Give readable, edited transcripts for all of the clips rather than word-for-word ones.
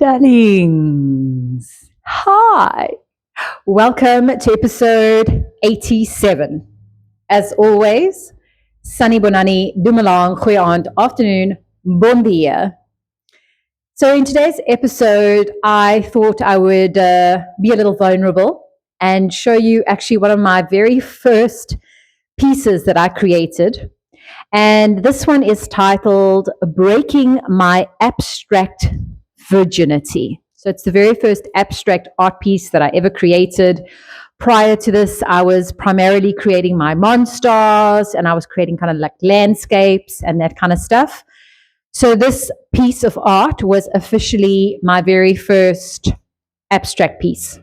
Darlings, hi. Welcome to episode 87. As always, Sunny Bonani, Dumalang, Goeie afternoon, bon dia. So in today's episode, I thought I would be a little vulnerable and show you actually one of my very first pieces that I created. And this one is titled Breaking My Abstract Virginity. So it's the very first abstract art piece that I ever created. Prior to this, I was primarily creating my monsters and I was creating kind of like landscapes and that kind of stuff. So this piece of art was officially my very first abstract piece.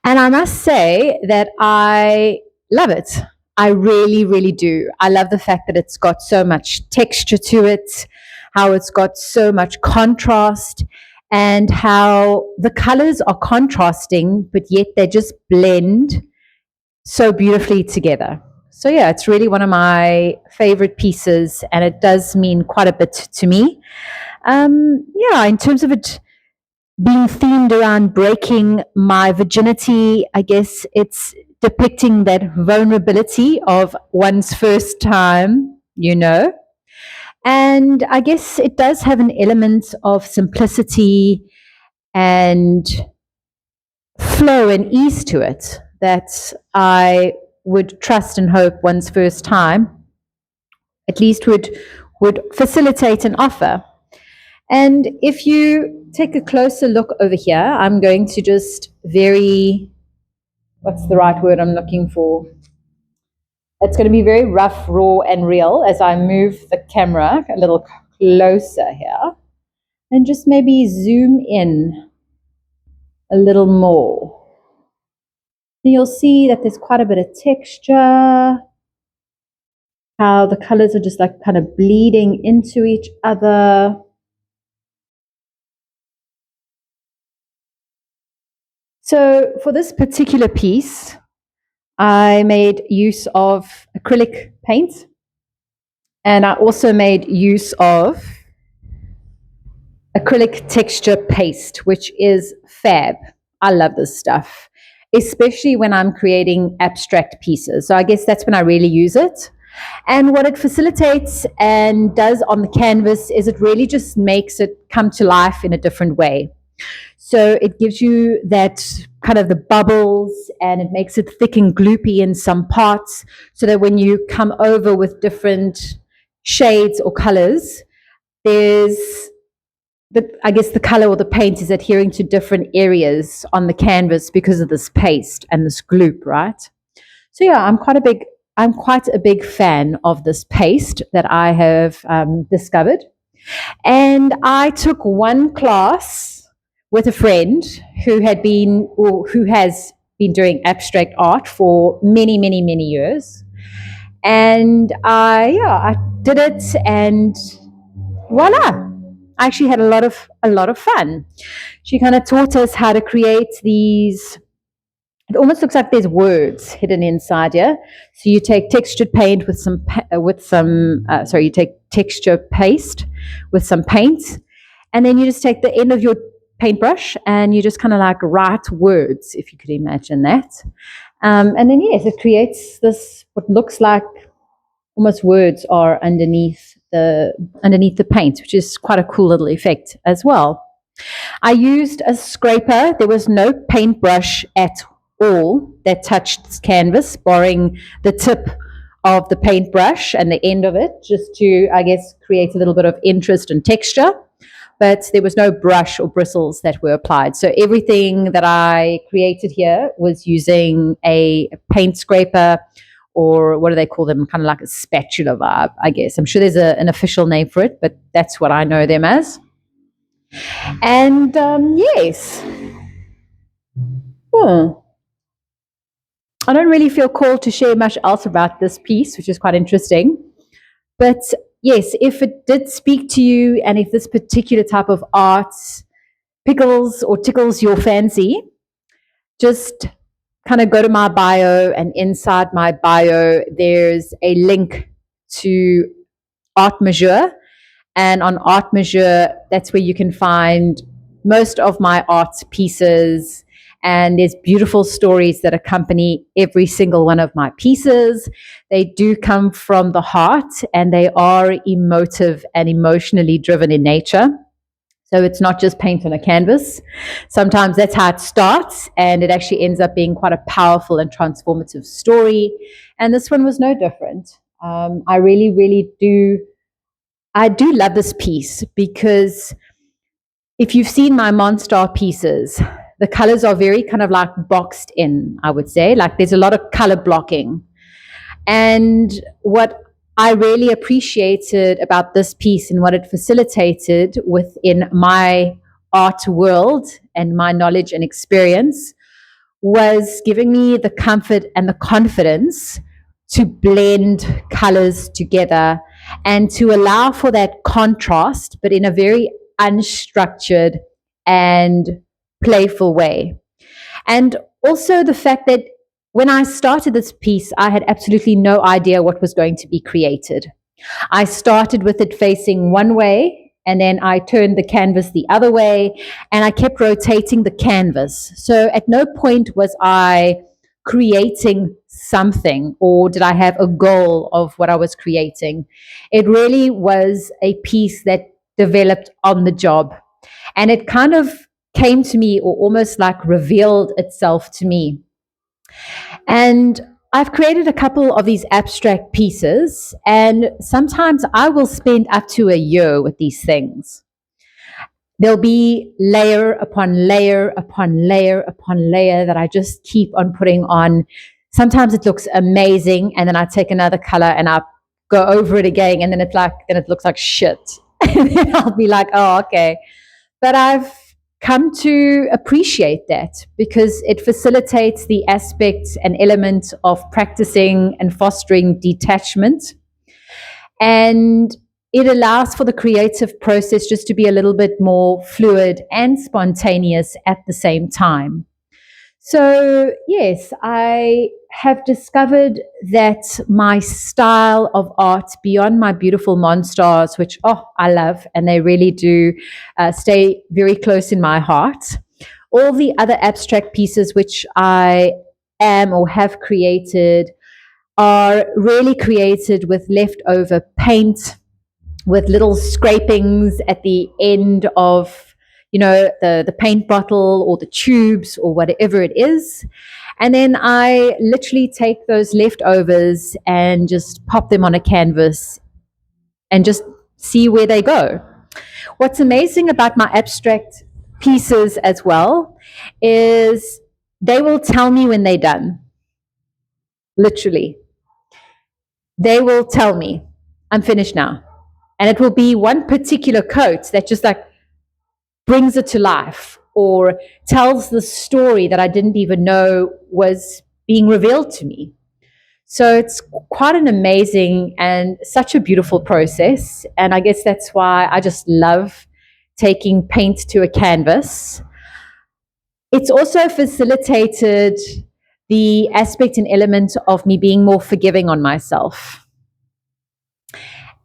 And I must say that I love it. I really, really do. I love the fact that it's got so much texture to it, how it's got so much contrast, and how the colors are contrasting, but yet they just blend so beautifully together. So yeah, it's really one of my favorite pieces, and it does mean quite a bit to me. In terms of it being themed around breaking my virginity, I guess it's depicting that vulnerability of one's first time, And I guess it does have an element of simplicity and flow and ease to it that I would trust and hope one's first time at least would facilitate and offer. And if you take a closer look over here, I'm going to just what's the right word I'm looking for? It's going to be very rough, raw, and real as I move the camera a little closer here and just maybe zoom in a little more. And you'll see that there's quite a bit of texture, how the colors are just like kind of bleeding into each other. So for this particular piece, I made use of acrylic paint, and I also made use of acrylic texture paste, which is fab. I love this stuff, especially when I'm creating abstract pieces. So I guess that's when I really use it. And what it facilitates and does on the canvas is it really just makes it come to life in a different way. So it gives you that kind of the bubbles, and it makes it thick and gloopy in some parts, so that when you come over with different shades or colors, I guess the color or the paint is adhering to different areas on the canvas because of this paste and this gloop, right? So yeah, I'm quite a big fan of this paste that I have discovered. And I took one class with a friend who has been doing abstract art for many, many, many years. And I did it, and voila. I actually had a lot of fun. She kind of taught us how to create these. It almost looks like there's words hidden inside here. So you take textured paint you take texture paste with some paint, and then you just take the end of your paintbrush and you just kind of like write words, if you could imagine that. And then yes, it creates this what looks like almost words are underneath the paint, which is quite a cool little effect as well. I used a scraper. There was no paintbrush at all that touched this canvas, barring the tip of the paintbrush and the end of it, just to, I guess, create a little bit of interest and texture. But there was no brush or bristles that were applied. So everything that I created here was using a paint scraper, or what do they call them? Kind of like a spatula vibe, I guess. I'm sure there's an official name for it, but that's what I know them as. And yes. I don't really feel called to share much else about this piece, which is quite interesting. But yes, if it did speak to you, and if this particular type of art tickles your fancy, just kind of go to my bio, and inside my bio, there's a link to Art Majeure. And on Art Majeure, that's where you can find most of my art pieces, and there's beautiful stories that accompany every single one of my pieces. They do come from the heart, and they are emotive and emotionally driven in nature. So it's not just paint on a canvas. Sometimes that's how it starts, and it actually ends up being quite a powerful and transformative story. And this one was no different. I really, really do. I do love this piece because if you've seen my Monstar pieces, the colors are very kind of like boxed in, I would say. Like there's a lot of color blocking. And what I really appreciated about this piece and what it facilitated within my art world and my knowledge and experience was giving me the comfort and the confidence to blend colors together and to allow for that contrast, but in a very unstructured and playful way. And also the fact that when I started this piece, I had absolutely no idea what was going to be created. I started with it facing one way, and then I turned the canvas the other way, and I kept rotating the canvas. So at no point was I creating something, or did I have a goal of what I was creating. It really was a piece that developed on the job. And it kind of came to me, or almost like revealed itself to me. And I've created a couple of these abstract pieces, and sometimes I will spend up to a year with these things. There'll be layer upon layer upon layer upon layer that I just keep on putting on. Sometimes it looks amazing, and then I take another color and I go over it again, and then it looks like shit. And then I'll be like, oh, okay. But I've come to appreciate that because it facilitates the aspect and element of practicing and fostering detachment. And it allows for the creative process just to be a little bit more fluid and spontaneous at the same time. So, yes, I have discovered that my style of art, beyond my beautiful Monstars, which, I love, and they really do stay very close in my heart, all the other abstract pieces which I am or have created are really created with leftover paint, with little scrapings at the end of the paint bottle or the tubes or whatever it is. And then I literally take those leftovers and just pop them on a canvas and just see where they go. What's amazing about my abstract pieces as well is they will tell me when they're done. Literally. They will tell me, I'm finished now. And it will be one particular coat that just like brings it to life or tells the story that I didn't even know was being revealed to me. So it's quite an amazing and such a beautiful process. And I guess that's why I just love taking paint to a canvas. It's also facilitated the aspect and element of me being more forgiving on myself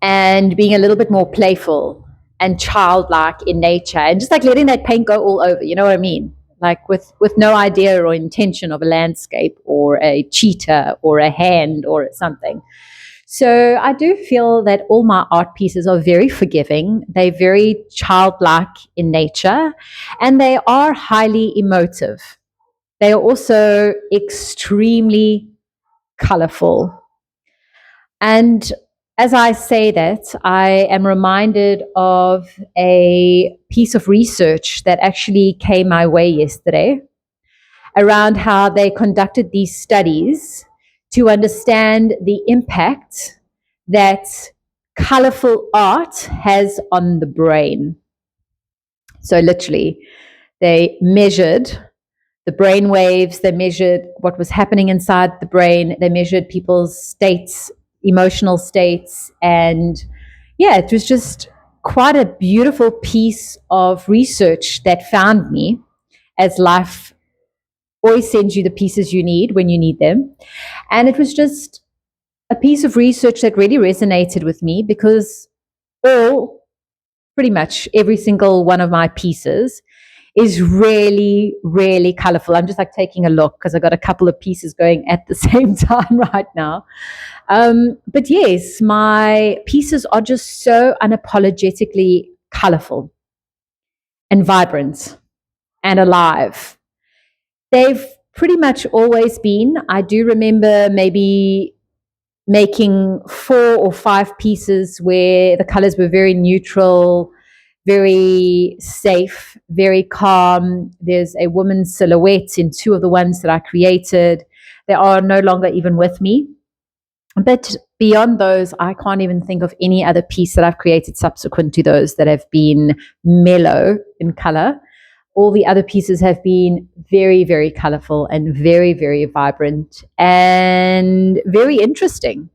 and being a little bit more playful and childlike in nature, and just like letting that paint go all over, you know what I mean? Like with no idea or intention of a landscape or a cheetah or a hand or something. So I do feel that all my art pieces are very forgiving. They're very childlike in nature, and they are highly emotive. They are also extremely colorful. And as I say that, I am reminded of a piece of research that actually came my way yesterday around how they conducted these studies to understand the impact that colorful art has on the brain. So literally, they measured the brain waves, they measured what was happening inside the brain, they measured people's states, emotional states, and yeah, it was just quite a beautiful piece of research that found me, as life always sends you the pieces you need when you need them. And it was just a piece of research that really resonated with me because pretty much every single one of my pieces is really, really colorful. I'm just like taking a look because I got a couple of pieces going at the same time right now. But yes, my pieces are just so unapologetically colorful and vibrant and alive. They've pretty much always been. I do remember maybe making 4 or 5 pieces where the colors were very neutral, very safe, very calm. There's a woman's silhouette in 2 of the ones that I created. They are no longer even with me. But beyond those, I can't even think of any other piece that I've created subsequent to those that have been mellow in color. All the other pieces have been very, very colorful and very, very vibrant and very interesting.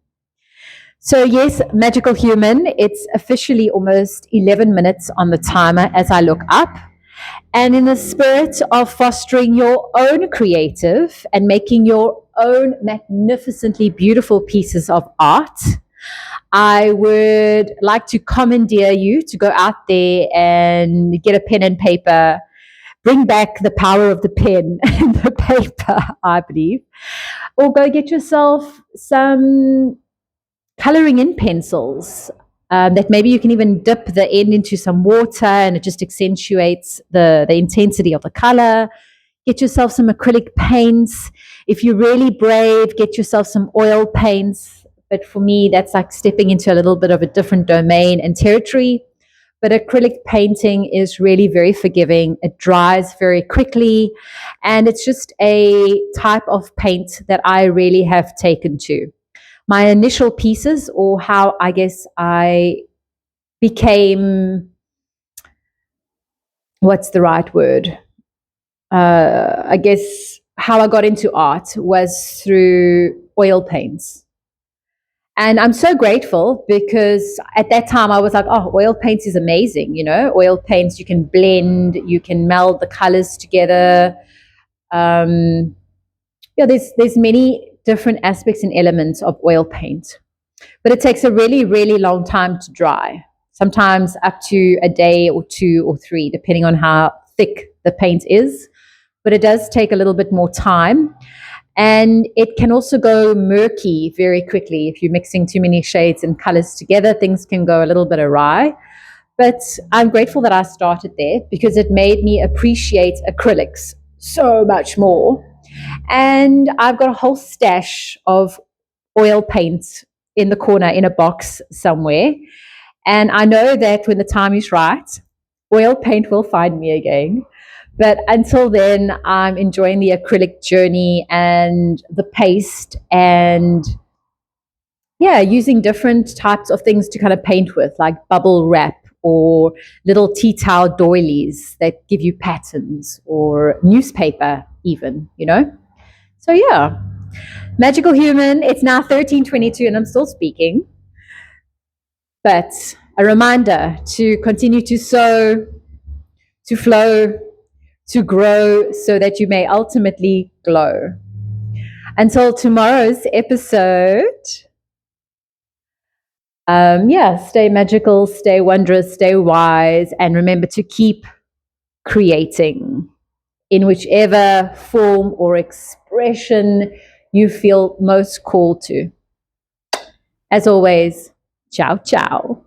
So yes, Magical Human, it's officially almost 11 minutes on the timer as I look up. And in the spirit of fostering your own creative and making your own magnificently beautiful pieces of art, I would like to commandeer you to go out there and get a pen and paper, bring back the power of the pen and the paper, I believe, or go get yourself some coloring in pencils that maybe you can even dip the end into some water and it just accentuates the intensity of the color. Get yourself some acrylic paints. If you're really brave, get yourself some oil paints. But for me, that's like stepping into a little bit of a different domain and territory. But acrylic painting is really very forgiving. It dries very quickly. And it's just a type of paint that I really have taken to. My initial pieces, or how I guess I became, what's the right word? I guess how I got into art was through oil paints. And I'm so grateful because at that time I was like, oh, oil paints is amazing. You know, oil paints, you can blend, you can meld the colors together. There's many different aspects and elements of oil paint. But it takes a really, really long time to dry, sometimes up to a day or 2 or 3, depending on how thick the paint is. But it does take a little bit more time. And it can also go murky very quickly. If you're mixing too many shades and colors together, things can go a little bit awry. But I'm grateful that I started there because it made me appreciate acrylics so much more. And I've got a whole stash of oil paint in the corner in a box somewhere. And I know that when the time is right, oil paint will find me again. But until then, I'm enjoying the acrylic journey and the paste and using different types of things to kind of paint with, like bubble wrap or little tea towel doilies that give you patterns, or newspaper even, So yeah, Magical Human, it's now 13:22 and I'm still speaking. But a reminder to continue to sow, to flow, to grow so that you may ultimately glow. Until tomorrow's episode, stay magical, stay wondrous, stay wise, and remember to keep creating in whichever form or expression you feel most called to. As always, ciao, ciao.